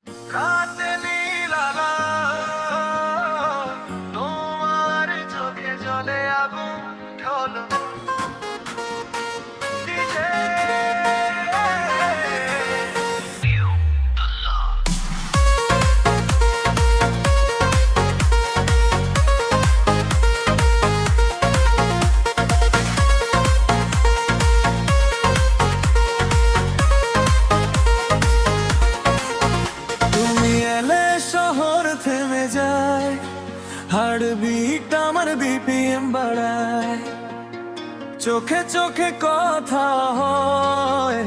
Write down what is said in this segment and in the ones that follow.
কাতে নীলালা তোমার চোখে জলে আগুন ঢলো ডিজে শহর থেমে যায়, হার্টবিট আমার বিপিএম বাড়ায়, চোখে চোখে কথা হয়,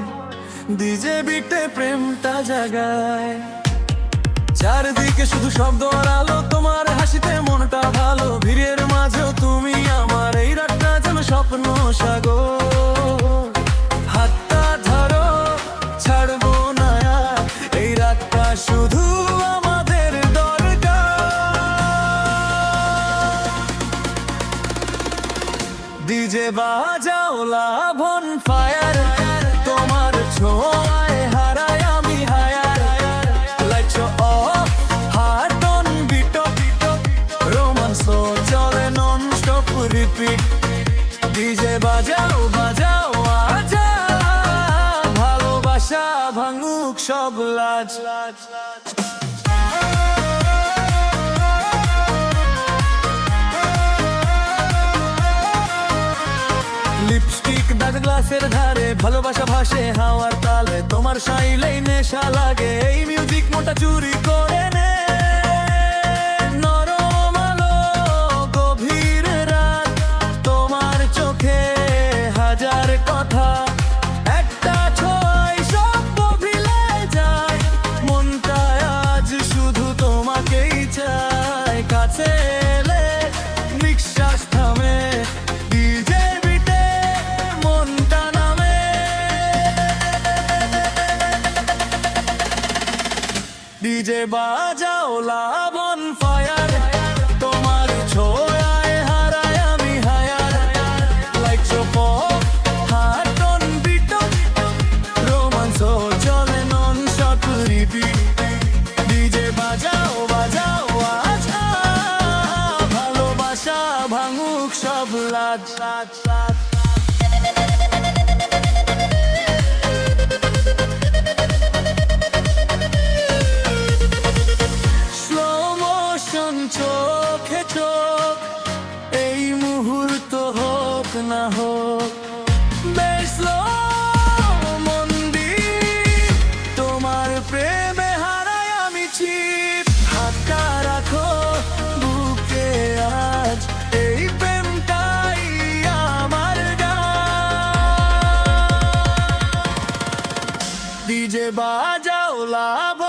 ডিজে বিটে প্রেমটা জাগায়। চারদিকে শুধু শব্দ আর আলো, তোমার হাসিতে মনটা ভালো, ভিড়ের মাঝেও তুমি আমার, এই রাতটা যেন স্বপ্ন সাগর। হাতটা ধরো, ছাড়বো না আর, এই রাতটা শুধু ডিজে বাজাও লাভন ফায়ার, তোমার ছোঁয়ায় হারাই আমি higher. Lights off, heart on beat, romance চলে নন স্টপ রিপিট। ডিজে বাজাও বাজাও আজা, ভালোবাসা ভাঙুক সব লাজ। লিপস্টিক দাগ গ্লাসের ধারে, ভালোবাসা ভাসে হাওয়ার তালে, তোমার শাইলেই নেশা লাগে, এই মিউজিক মোটা চুরি করে নে। নরম আলো, গভীর রাত, তোমার চোখে হাজার কথা, একটা ছোঁয়ায় সব বদলে যায়, মনটা আজ শুধু তোমাকেই চায়। কাছে এলে নিঃশ্বাস থামে, ডিজে বাজাও লাভন ফায়ার, তোমার ছোঁয়ায় হারাই আমি higher. Lights off, heart on beat, romance চলে নন স্টপ রিপিট। ডিজে বাজাও বাজাও আজা, ভালোবাসা ভাঙুক সব লাজ। চোখে চোখ, এই মুহূর্ত হোক না হোক বেশ মন্দির, তোমার প্রেমে হারাই আমি চিপ। হাতটা রাখো বুকে আজ, এই প্রেমটাই আমার গান। ডিজে বাজাও লাভ